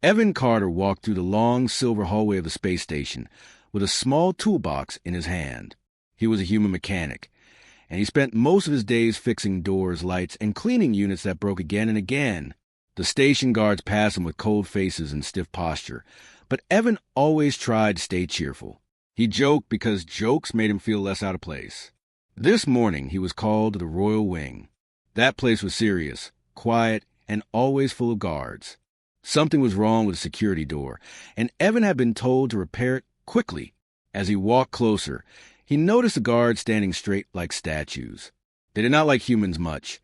Evan Carter walked through the long silver hallway of the space station with a small toolbox in his hand. He was a human mechanic, and he spent most of his days fixing doors, lights, and cleaning units that broke again and again. The station guards passed him with cold faces and stiff posture, but Evan always tried to stay cheerful. He joked because jokes made him feel less out of place. This morning, he was called to the Royal Wing. That place was serious, quiet, and always full of guards. Something was wrong with the security door, and Evan had been told to repair it quickly. As he walked closer, he noticed the guards standing straight like statues. They did not like humans much,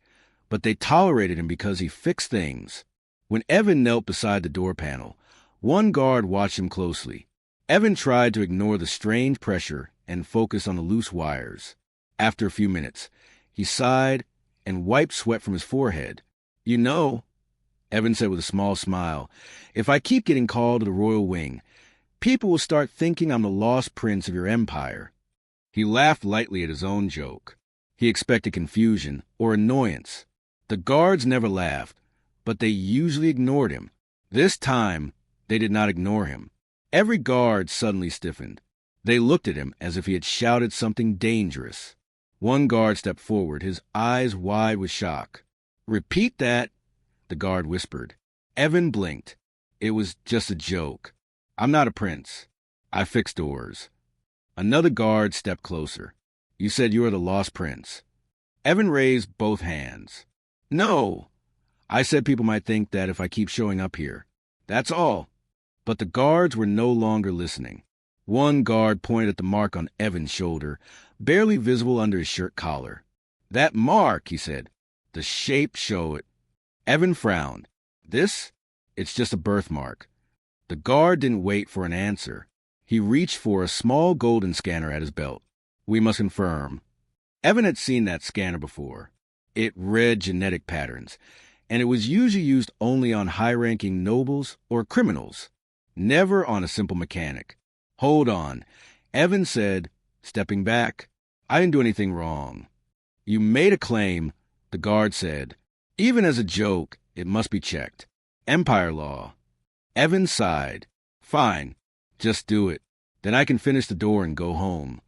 but they tolerated him because he fixed things. When Evan knelt beside the door panel, one guard watched him closely. Evan tried to ignore the strange pressure and focus on the loose wires. After a few minutes, he sighed and wiped sweat from his forehead. "You know," Evan said with a small smile, "if I keep getting called to the Royal Wing, people will start thinking I'm the lost prince of your empire." He laughed lightly at his own joke. He expected confusion or annoyance. The guards never laughed, but they usually ignored him. This time, they did not ignore him. Every guard suddenly stiffened. They looked at him as if he had shouted something dangerous. One guard stepped forward, his eyes wide with shock. "Repeat that," the guard whispered. Evan blinked. "It was just a joke. I'm not a prince. I fix doors." Another guard stepped closer. "You said you were the lost prince." Evan raised both hands. "No. I said people might think that if I keep showing up here. That's all." But the guards were no longer listening. One guard pointed at the mark on Evan's shoulder, barely visible under his shirt collar. "That mark," he said. "The shape show it." Evan frowned. "This? It's just a birthmark." The guard didn't wait for an answer. He reached for a small golden scanner at his belt. "We must confirm." Evan had seen that scanner before. It read genetic patterns, and it was usually used only on high-ranking nobles or criminals, never on a simple mechanic. "Hold on," Evan said, stepping back. "I didn't do anything wrong." "You made a claim," the guard said. "Even as a joke, it must be checked. Empire law." Evan sighed. "Fine, just do it. Then I can finish the door and go home."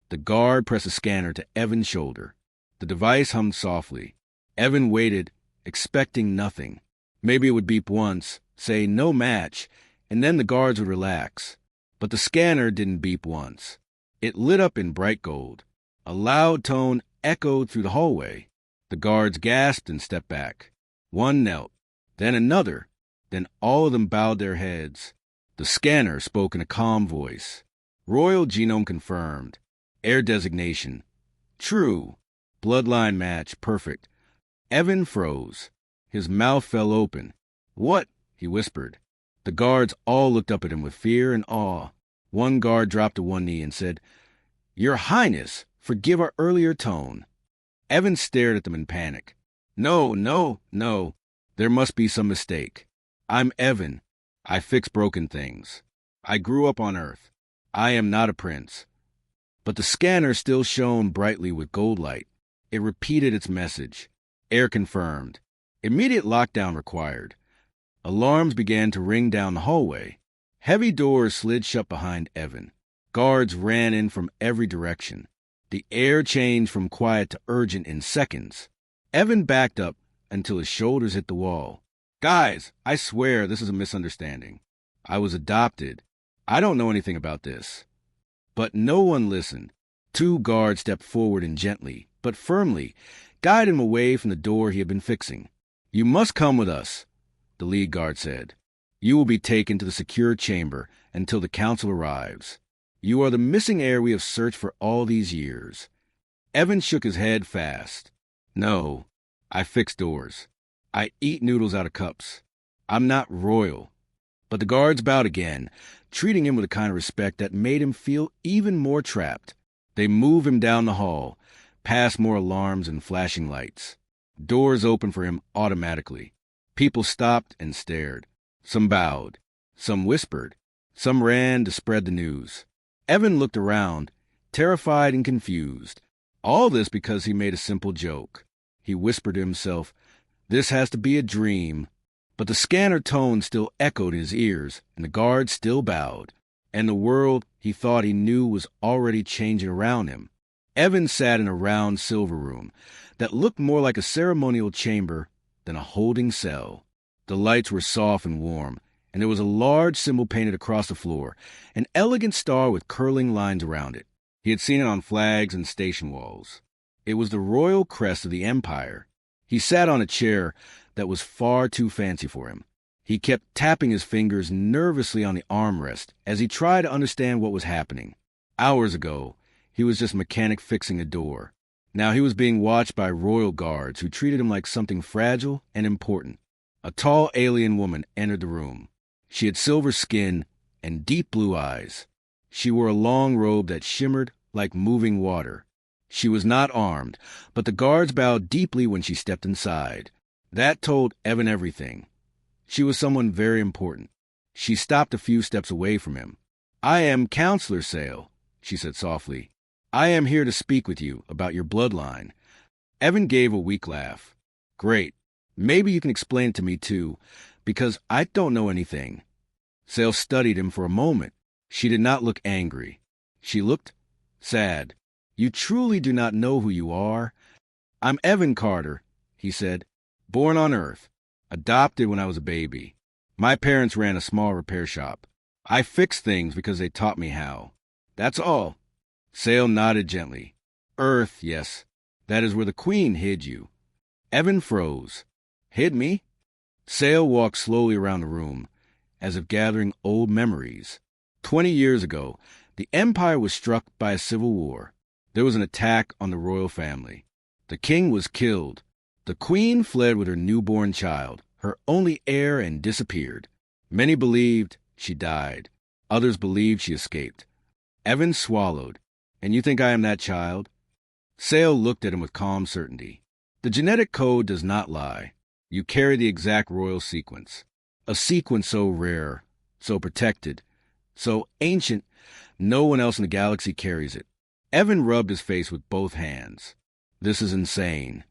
The guard pressed a scanner to Evan's shoulder. The device hummed softly. Evan waited, expecting nothing. Maybe it would beep once, say no match, and then the guards would relax. But the scanner didn't beep once. It lit up in bright gold. A loud tone echoed through the hallway. The guards gasped and stepped back. One knelt, then another, then all of them bowed their heads. The scanner spoke in a calm voice. "Royal genome confirmed. Heir designation. True. Bloodline match. Perfect." Evan froze. His mouth fell open. "What?" he whispered. The guards all looked up at him with fear and awe. One guard dropped to one knee and said, "Your Highness, forgive our earlier tone." Evan stared at them in panic. No. There must be some mistake. I'm Evan. I fix broken things. I grew up on Earth. I am not a prince." But the scanner still shone brightly with gold light. It repeated its message. Heir confirmed. Immediate lockdown required. Alarms began to ring down the hallway. Heavy doors slid shut behind Evan. Guards ran in from every direction. The air changed from quiet to urgent in seconds. Evan backed up until his shoulders hit the wall. "Guys, I swear this is a misunderstanding. I was adopted. I don't know anything about this." But no one listened. Two guards stepped forward and gently, but firmly, guided him away from the door he had been fixing. "You must come with us," the lead guard said. "You will be taken to the secure chamber until the council arrives. You are the missing heir we have searched for all these years." Evan shook his head fast. "No, I fix doors. I eat noodles out of cups. I'm not royal." But the guards bowed again, treating him with a kind of respect that made him feel even more trapped. They moved him down the hall, past more alarms and flashing lights. Doors opened for him automatically. People stopped and stared. Some bowed. Some whispered. Some ran to spread the news. Evan looked around, terrified and confused. All this because he made a simple joke. He whispered to himself, "This has to be a dream." But the scanner tone still echoed in his ears, and the guard still bowed. And the world he thought he knew was already changing around him. Evan sat in a round silver room that looked more like a ceremonial chamber than a holding cell. The lights were soft and warm, and there was a large symbol painted across the floor, an elegant star with curling lines around it. He had seen it on flags and station walls. It was the royal crest of the Empire. He sat on a chair that was far too fancy for him. He kept tapping his fingers nervously on the armrest as he tried to understand what was happening. Hours ago, he was just a mechanic fixing a door. Now he was being watched by royal guards who treated him like something fragile and important. A tall alien woman entered the room. She had silver skin and deep blue eyes. She wore a long robe that shimmered like moving water. She was not armed, but the guards bowed deeply when she stepped inside. That told Evan everything. She was someone very important. She stopped a few steps away from him. "I am Counselor Sale," she said softly. "I am here to speak with you about your bloodline." Evan gave a weak laugh. "Great. Maybe you can explain it to me too, because I don't know anything." Sale studied him for a moment. She did not look angry. She looked sad. "You truly do not know who you are?" "I'm Evan Carter," he said. "Born on Earth. Adopted when I was a baby. My parents ran a small repair shop. I fixed things because they taught me how. That's all." Sale nodded gently. "Earth, yes. That is where the Queen hid you." Evan froze. "Hid me?" Sale walked slowly around the room, as if gathering old memories. 20 years ago, the Empire was struck by a civil war. There was an attack on the royal family. The king was killed. The queen fled with her newborn child, her only heir, and disappeared. Many believed she died. Others believed she escaped. Evan swallowed. "And you think I am that child?" Sale looked at him with calm certainty. "The genetic code does not lie. You carry the exact royal sequence. A sequence so rare, so protected, so ancient, no one else in the galaxy carries it." Evan rubbed his face with both hands. "This is insane."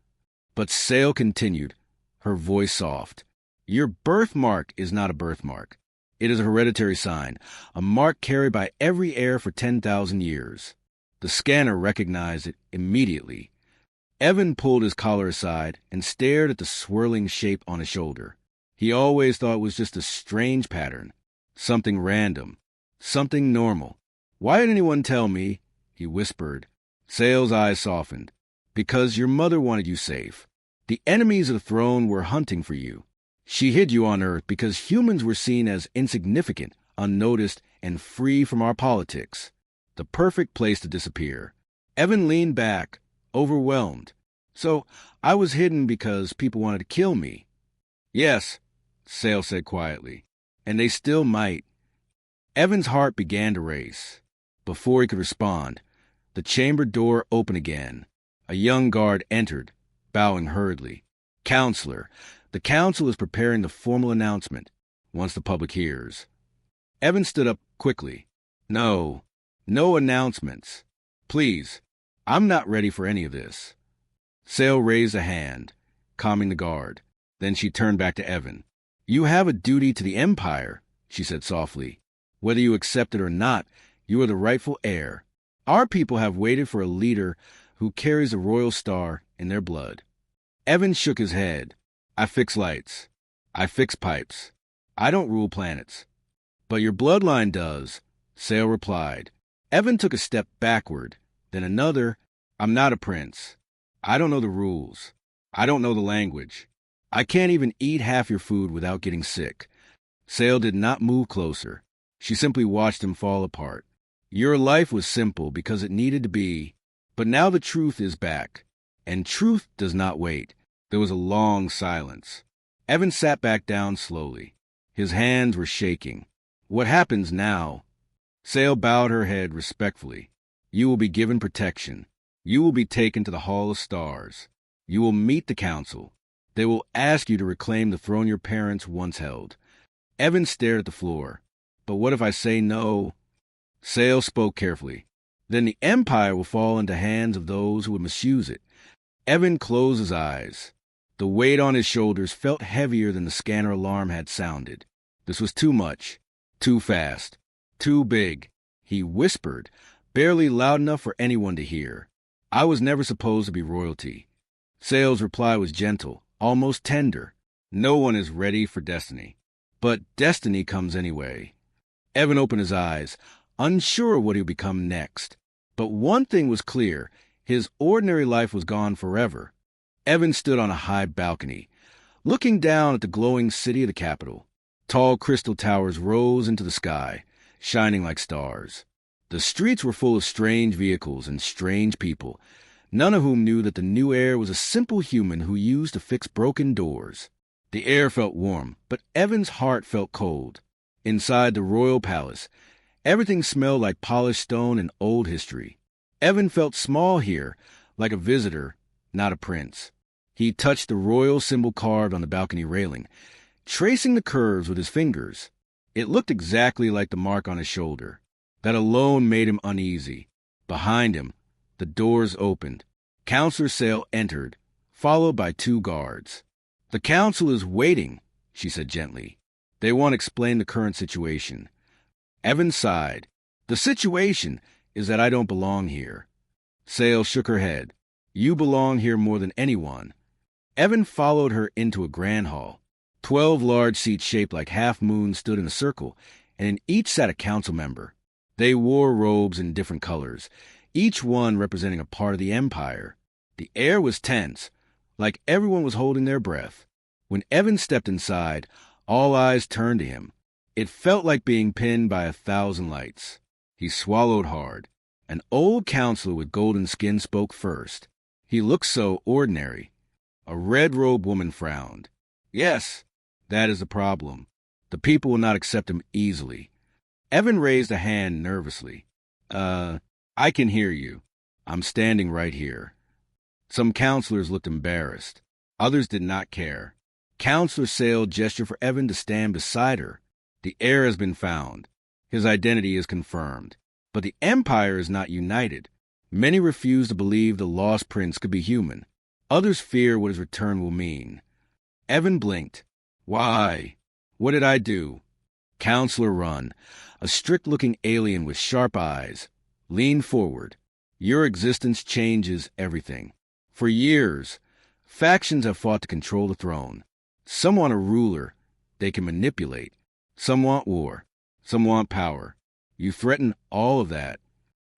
But Sale continued, her voice soft. "Your birthmark is not a birthmark. It is a hereditary sign, a mark carried by every heir for 10,000 years. The scanner recognized it immediately." Evan pulled his collar aside and stared at the swirling shape on his shoulder. He always thought it was just a strange pattern, something random, something normal. "Why didn't anyone tell me?" he whispered. Sale's eyes softened. "Because your mother wanted you safe. The enemies of the throne were hunting for you. She hid you on Earth because humans were seen as insignificant, unnoticed, and free from our politics. The perfect place to disappear." Evan leaned back, overwhelmed. "So I was hidden because people wanted to kill me?" "Yes," Sale said quietly. "And they still might." Evan's heart began to race. Before he could respond, the chamber door opened again. A young guard entered, bowing hurriedly. "Counselor, the council is preparing the formal announcement, once the public hears." Evan stood up quickly. No announcements. Please, I'm not ready for any of this." Sale raised a hand, calming the guard. Then she turned back to Evan. "You have a duty to the Empire," she said softly. "Whether you accept it or not, you are the rightful heir. Our people have waited for a leader who carries the royal star in their blood." Evan shook his head. "I fix lights. I fix pipes. I don't rule planets." "But your bloodline does," Sale replied. Evan took a step backward, then another. "I'm not a prince. I don't know the rules. I don't know the language. I can't even eat half your food without getting sick." Sale did not move closer. She simply watched him fall apart. "Your life was simple because it needed to be. But now the truth is back. And truth does not wait." There was a long silence. Evan sat back down slowly. His hands were shaking. "What happens now?" Sale bowed her head respectfully. "You will be given protection. You will be taken to the Hall of Stars. You will meet the council. They will ask you to reclaim the throne your parents once held." Evan stared at the floor. "But what if I say no?" Sale spoke carefully. "Then the Empire will fall into hands of those who would misuse it." Evan closed his eyes. The weight on his shoulders felt heavier than the scanner alarm had sounded. This was too much, too fast, too big. He whispered, barely loud enough for anyone to hear. I was never supposed to be royalty. Sale's reply was gentle, almost tender. No one is ready for destiny. But destiny comes anyway. Evan opened his eyes, unsure what he would become next. But one thing was clear. His ordinary life was gone forever. Evan stood on a high balcony, looking down at the glowing city of the capital. Tall crystal towers rose into the sky, shining like stars. The streets were full of strange vehicles and strange people, none of whom knew that the new heir was a simple human who used to fix broken doors. The air felt warm, but Evan's heart felt cold. Inside the royal palace, everything smelled like polished stone and old history. Evan felt small here, like a visitor, not a prince. He touched the royal symbol carved on the balcony railing, tracing the curves with his fingers. It looked exactly like the mark on his shoulder. That alone made him uneasy. Behind him, the doors opened. Counselor Sale entered, followed by 2 guards. "The council is waiting," she said gently. "They want to explain the current situation." Evan sighed. "The situation is that I don't belong here." Sale shook her head. "You belong here more than anyone." Evan followed her into a grand hall. 12 large seats shaped like half-moons stood in a circle, and in each sat a council member. They wore robes in different colors, each one representing a part of the empire. The air was tense, like everyone was holding their breath. When Evan stepped inside, all eyes turned to him. It felt like being pinned by 1,000 lights. He swallowed hard. An old counselor with golden skin spoke first. He looked so ordinary. A red-robed woman frowned. "Yes, that is the problem. The people will not accept him easily." Evan raised a hand nervously. I can hear you. I'm standing right here." Some counselors looked embarrassed. Others did not care. Counselor Sale gestured for Evan to stand beside her. "The heir has been found. His identity is confirmed. But the empire is not united. Many refuse to believe the lost prince could be human. Others fear what his return will mean." Evan blinked. "Why? What did I do?" Counselor Runn, a strict-looking alien with sharp eyes, leaned forward. "Your existence changes everything. For years, factions have fought to control the throne. Some want a ruler they can manipulate. Some want war. Some want power. You threaten all of that."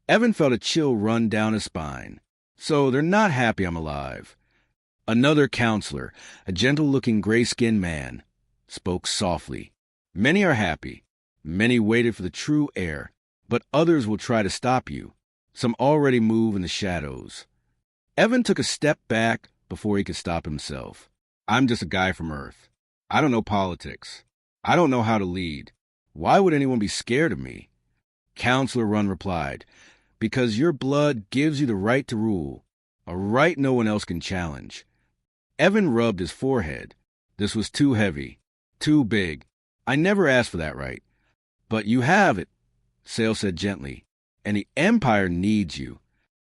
Evan felt a chill run down his spine. "So they're not happy I'm alive." Another counselor, a gentle-looking gray-skinned man, spoke softly. "Many are happy. Many waited for the true heir. But others will try to stop you. Some already move in the shadows." Evan took a step back before he could stop himself. "I'm just a guy from Earth. I don't know politics. I don't know how to lead. Why would anyone be scared of me?" Counselor Runn replied, "Because your blood gives you the right to rule, a right no one else can challenge." Evan rubbed his forehead. This was too heavy, too big. "I never asked for that right." "But you have it," Sale said gently, "and the Empire needs you."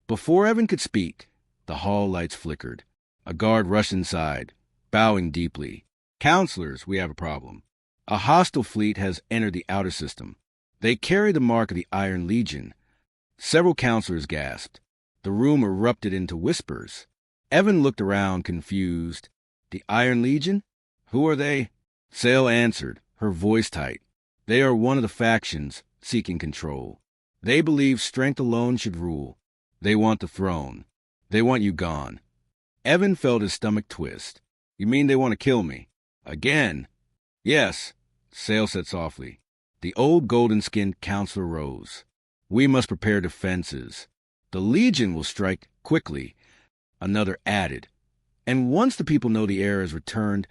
Before Evan could speak, the hall lights flickered. A guard rushed inside, bowing deeply. "Counselors, we have a problem. A hostile fleet has entered the outer system. They carry the mark of the Iron Legion." Several counselors gasped. The room erupted into whispers. Evan looked around, confused. "The Iron Legion? Who are they?" Sale answered, her voice tight. "They are one of the factions seeking control. They believe strength alone should rule. They want the throne. They want you gone." Evan felt his stomach twist. "You mean they want to kill me? Again?" "Yes," Sale said softly. The old golden-skinned counselor rose. "We must prepare defenses. The Legion will strike quickly." Another added, "And once the people know the heir has returned,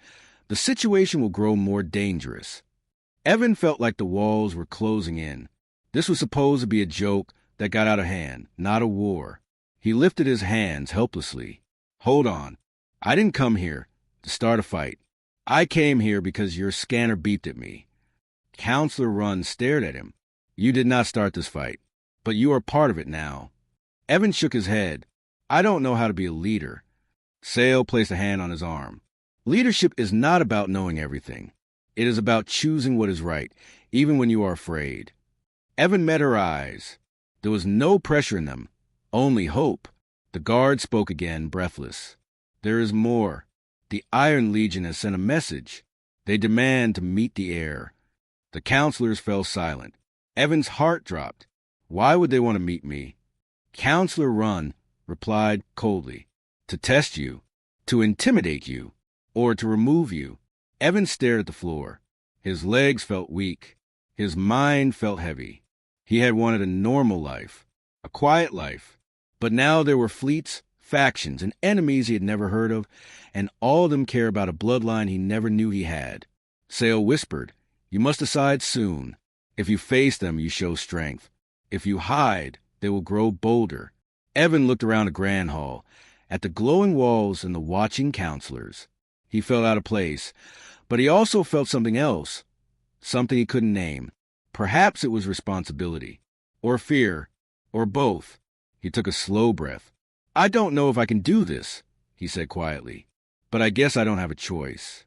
the situation will grow more dangerous." Evan felt like the walls were closing in. This was supposed to be a joke that got out of hand, not a war. He lifted his hands helplessly. "Hold on. I didn't come here to start a fight. I came here because your scanner beeped at me." Counselor Runn stared at him. "You did not start this fight, but you are part of it now." Evan shook his head. "I don't know how to be a leader." Sale placed a hand on his arm. Leadership is not about knowing everything. It is about choosing what is right, even when you are afraid. Evan met her eyes. There was no pressure in them, only hope. The guard spoke again, breathless. There is more. The Iron Legion has sent a message. They demand to meet the heir. The counselors fell silent. Evan's heart dropped. Why would they want to meet me? Counselor Run replied coldly. To test you, to intimidate you, or to remove you. Evan stared at the floor. His legs felt weak. His mind felt heavy. He had wanted a normal life, a quiet life. But now there were fleets, factions, and enemies he had never heard of, and all of them care about a bloodline he never knew he had. Sale whispered, You must decide soon. If you face them, you show strength. If you hide, they will grow bolder. Evan looked around the grand hall, at the glowing walls and the watching counselors. He felt out of place, but he also felt something else, something he couldn't name. Perhaps it was responsibility, or fear, or both. He took a slow breath. I don't know if I can do this, he said quietly, but I guess I don't have a choice.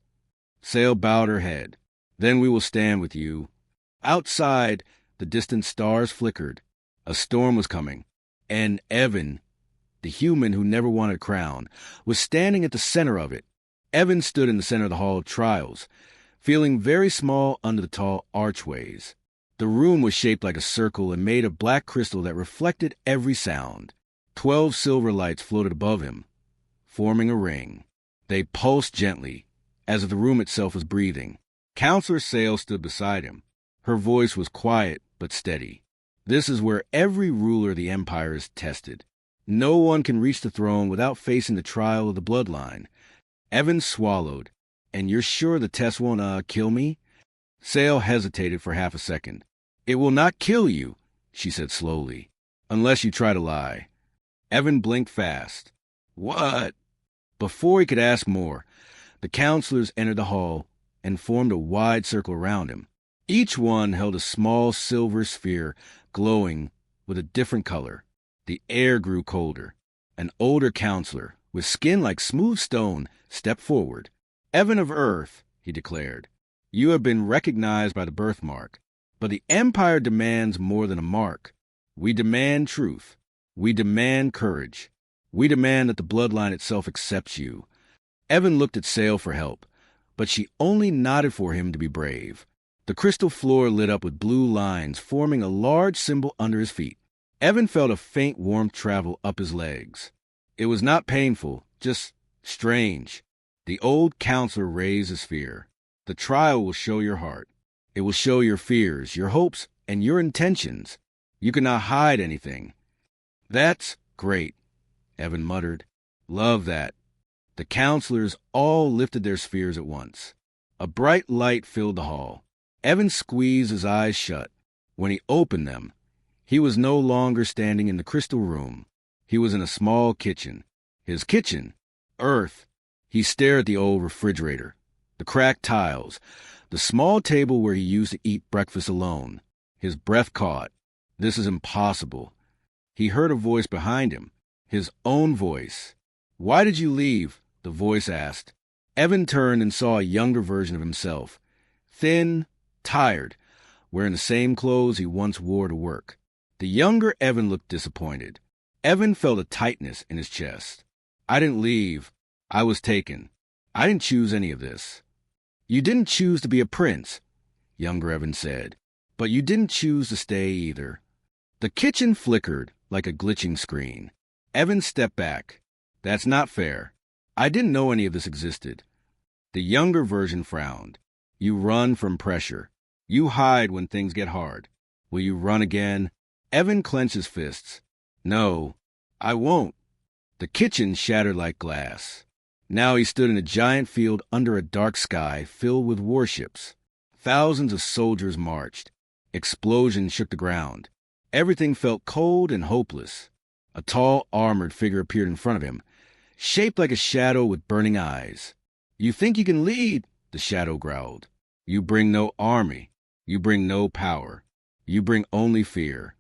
Sale bowed her head. Then we will stand with you. Outside, the distant stars flickered. A storm was coming, and Evan, the human who never wanted a crown, was standing at the center of it. Evan stood in the center of the Hall of Trials, feeling very small under the tall archways. The room was shaped like a circle and made of black crystal that reflected every sound. 12 silver lights floated above him, forming a ring. They pulsed gently, as if the room itself was breathing. Counselor Sale stood beside him. Her voice was quiet but steady. This is where every ruler of the Empire is tested. No one can reach the throne without facing the trial of the bloodline. Evan swallowed. And you're sure the test won't, kill me? Sale hesitated for half a second. It will not kill you, she said slowly, unless you try to lie. Evan blinked fast. What? Before he could ask more, the counselors entered the hall and formed a wide circle around him. Each one held a small silver sphere glowing with a different color. The air grew colder. An older counselor, with skin like smooth stone, stepped forward. Evan of Earth, he declared, you have been recognized by the Birthmark, but the Empire demands more than a mark. We demand truth. We demand courage. We demand that the bloodline itself accepts you. Evan looked at Sale for help, but she only nodded for him to be brave. The crystal floor lit up with blue lines, forming a large symbol under his feet. Evan felt a faint warmth travel up his legs. It was not painful, just strange. The old counselor raised his sphere. The trial will show your heart. It will show your fears, your hopes, and your intentions. You cannot hide anything. That's great, Evan muttered. Love that. The counselors all lifted their spheres at once. A bright light filled the hall. Evan squeezed his eyes shut. When he opened them, he was no longer standing in the crystal room. He was in a small kitchen. His kitchen, Earth. He stared at the old refrigerator, the cracked tiles, the small table where he used to eat breakfast alone. His breath caught. This is impossible. He heard a voice behind him, his own voice. Why did you leave? The voice asked. Evan turned and saw a younger version of himself, thin, tired, wearing the same clothes he once wore to work. The younger Evan looked disappointed. Evan felt a tightness in his chest. I didn't leave. I was taken. I didn't choose any of this. You didn't choose to be a prince, younger Evan said, but you didn't choose to stay either. The kitchen flickered like a glitching screen. Evan stepped back. That's not fair. I didn't know any of this existed. The younger version frowned. You run from pressure. You hide when things get hard. Will you run again? Evan clenched his fists. No, I won't. The kitchen shattered like glass. Now he stood in a giant field under a dark sky filled with warships. Thousands of soldiers marched. Explosions shook the ground. Everything felt cold and hopeless. A tall, armored figure appeared in front of him, shaped like a shadow with burning eyes. You think you can lead? The shadow growled. You bring no army. You bring no power. You bring only fear.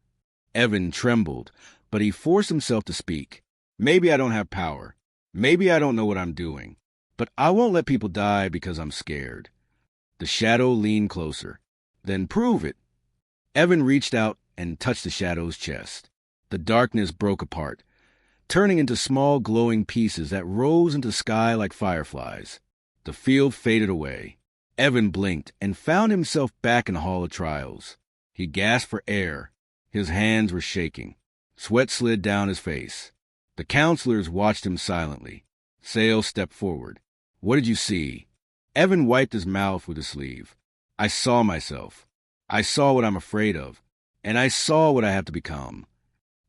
Evan trembled, but he forced himself to speak. Maybe I don't have power. Maybe I don't know what I'm doing. But I won't let people die because I'm scared. The shadow leaned closer. Then prove it. Evan reached out and touched the shadow's chest. The darkness broke apart, turning into small glowing pieces that rose into the sky like fireflies. The field faded away. Evan blinked and found himself back in the Hall of Trials. He gasped for air. His hands were shaking. Sweat slid down his face. The counselors watched him silently. Sale stepped forward. "What did you see?" Evan wiped his mouth with his sleeve. "I saw myself. I saw what I'm afraid of. And I saw what I have to become."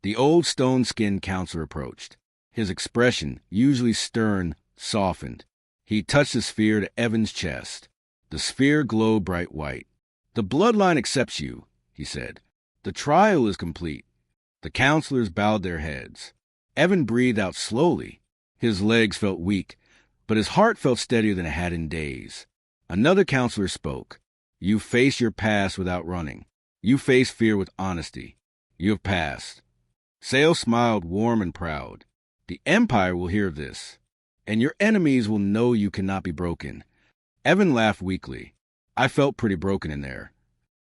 The old stone-skinned counselor approached. His expression, usually stern, softened. He touched the sphere to Evan's chest. The sphere glowed bright white. "The bloodline accepts you," he said. "The trial is complete." The counselors bowed their heads. Evan breathed out slowly. His legs felt weak, but his heart felt steadier than it had in days. Another counselor spoke. "You face your past without running. You face fear with honesty. You have passed." Sale smiled, warm and proud. "The Empire will hear this, and your enemies will know you cannot be broken." Evan laughed weakly. "I felt pretty broken in there."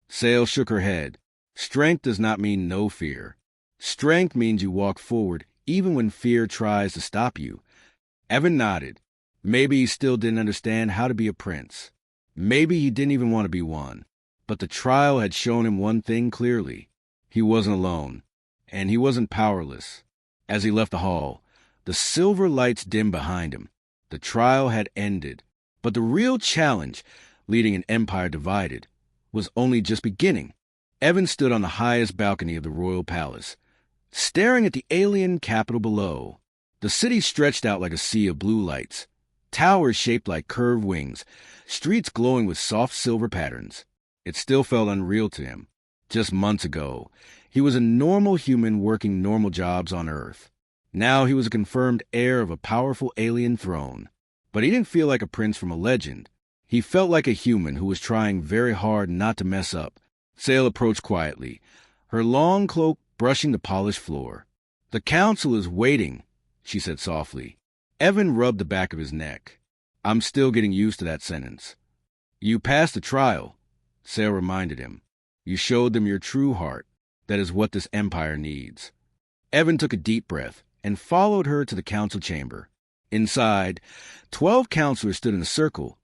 Sale shook her head. "Strength does not mean no fear. Strength means you walk forward even when fear tries to stop you." Evan nodded. Maybe he still didn't understand how to be a prince. Maybe he didn't even want to be one. But the trial had shown him one thing clearly. He wasn't alone, and he wasn't powerless. As he left the hall, the silver lights dimmed behind him. The trial had ended, but the real challenge, leading an empire divided, was only just beginning. Evan stood on the highest balcony of the royal palace, staring at the alien capital below. The city stretched out like a sea of blue lights, towers shaped like curved wings, streets glowing with soft silver patterns. It still felt unreal to him. Just months ago, he was a normal human working normal jobs on Earth. Now he was a confirmed heir of a powerful alien throne. But he didn't feel like a prince from a legend. He felt like a human who was trying very hard not to mess up. Sale approached quietly, her long cloak brushing the polished floor. "The council is waiting," she said softly. Evan rubbed the back of his neck. "I'm still getting used to that sentence." "You passed the trial," Sale reminded him. "You showed them your true heart. That is what this empire needs." Evan took a deep breath and followed her to the council chamber. Inside, 12 counselors stood in a circle,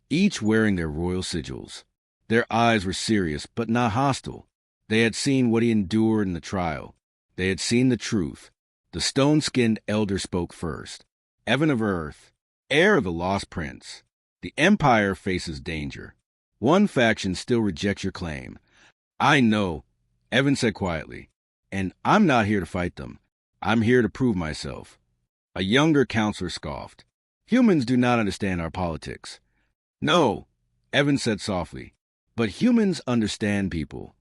each wearing their royal sigils. Their eyes were serious, but not hostile. They had seen what he endured in the trial. They had seen the truth. The stone-skinned elder spoke first. "Evan of Earth, heir of the lost prince, the empire faces danger. One faction still rejects your claim." "I know," Evan said quietly, "and I'm not here to fight them. I'm here to prove myself." A younger counselor scoffed. "Humans do not understand our politics." "No," Evan said softly, "but humans understand people."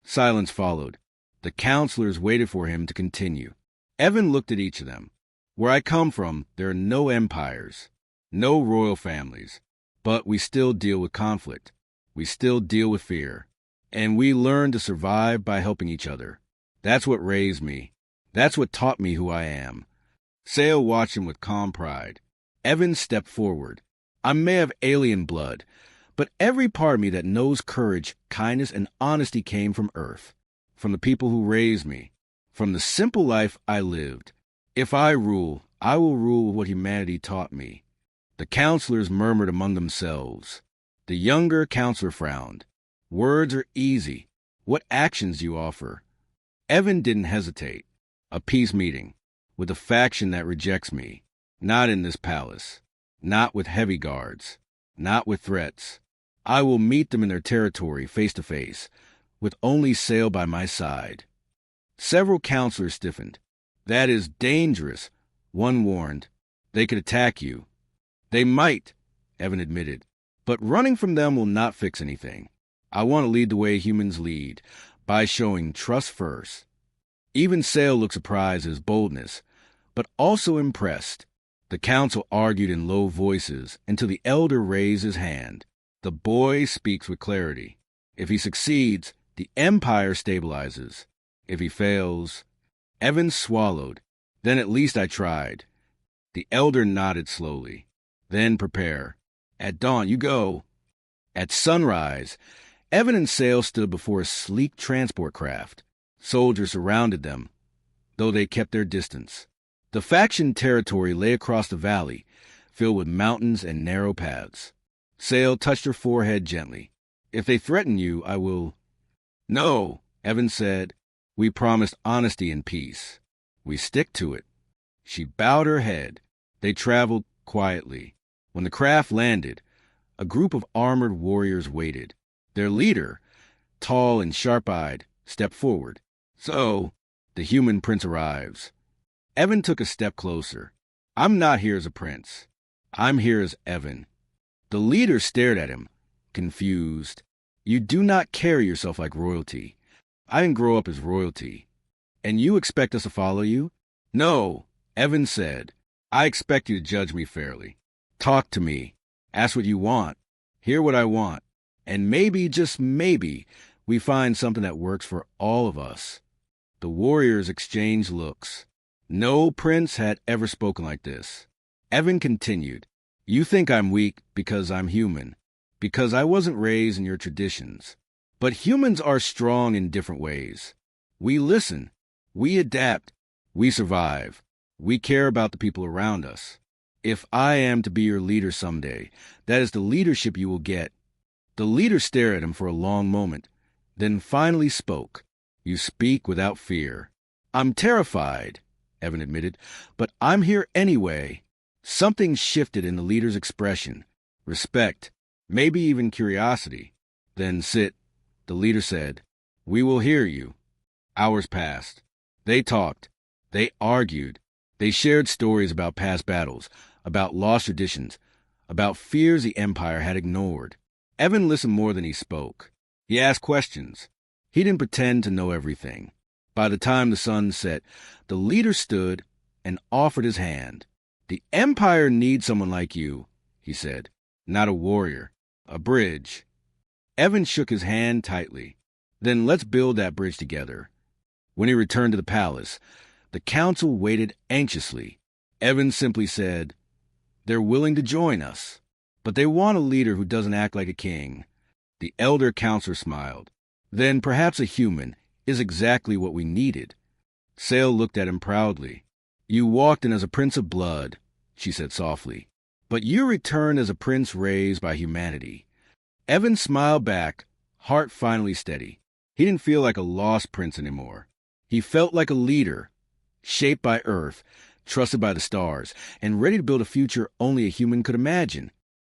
Silence followed. The counselors waited for him to continue. Evan looked at each of them. "Where I come from, there are no empires, no royal families, but we still deal with conflict. We still deal with fear. And we learn to survive by helping each other. That's what raised me. That's what taught me who I am." Sale watched him with calm pride. Evan stepped forward. "I may have alien blood, but every part of me that knows courage, kindness, and honesty came from Earth, from the people who raised me, from the simple life I lived. If I rule, I will rule with what humanity taught me." The counselors murmured among themselves. The younger counselor frowned. "Words are easy. What actions do you offer?" Evan didn't hesitate. "A peace meeting with a faction that rejects me. Not in this palace. Not with heavy guards. Not with threats. I will meet them in their territory face to face, with only Sale by my side." Several counselors stiffened. "That is dangerous," one warned. "They could attack you." "They might," Evan admitted. "But running from them will not fix anything. I want to lead the way humans lead, by showing trust first." Even Sale looked surprised at his boldness, but also impressed. The council argued in low voices until the elder raised his hand. "The boy speaks with clarity. If he succeeds, the empire stabilizes. If he fails..." Evan swallowed. "Then at least I tried." The elder nodded slowly. Then prepare. At dawn, you go. At sunrise, Evan and Sale stood before a sleek transport craft. Soldiers surrounded them, though they kept their distance. The faction territory lay across the valley, filled with mountains and narrow paths. Sale touched her forehead gently. If they threaten you, I will... No, Evan said. We promised honesty and peace. We stick to it. She bowed her head. They traveled quietly. When the craft landed, a group of armored warriors waited. Their leader, tall and sharp-eyed, stepped forward. So, the human prince arrives. Evan took a step closer. I'm not here as a prince. I'm here as Evan. The leader stared at him, confused. You do not carry yourself like royalty. I didn't grow up as royalty. And you expect us to follow you? No, Evan said. I expect you to judge me fairly. Talk to me. Ask what you want. Hear what I want. And maybe, just maybe, we find something that works for all of us. The warriors exchanged looks. No prince had ever spoken like this. Evan continued. You think I'm weak because I'm human, because I wasn't raised in your traditions. But humans are strong in different ways. We listen. We adapt. We survive. We care about the people around us. If I am to be your leader someday, that is the leadership you will get. The leader stared at him for a long moment, then finally spoke. You speak without fear. I'm terrified, Evan admitted, but I'm here anyway. Something shifted in the leader's expression. Respect, maybe even curiosity. Then sit, the leader said. We will hear you. Hours passed. They talked. They argued. They shared stories about past battles, about lost traditions, about fears the Empire had ignored. Evan listened more than he spoke. He asked questions. He didn't pretend to know everything. By the time the sun set, the leader stood and offered his hand. The Empire needs someone like you, he said. Not a warrior. A bridge. Evan shook his hand tightly. Then let's build that bridge together. When he returned to the palace, the council waited anxiously. Evan simply said, They're willing to join us, but they want a leader who doesn't act like a king. The elder counselor smiled. Then perhaps a human is exactly what we needed. Sale looked at him proudly. You walked in as a prince of blood, she said softly, but you returned as a prince raised by humanity. Evan smiled back, heart finally steady. He didn't feel like a lost prince anymore. He felt like a leader, shaped by Earth, trusted by the stars, and ready to build a future only a human could imagine.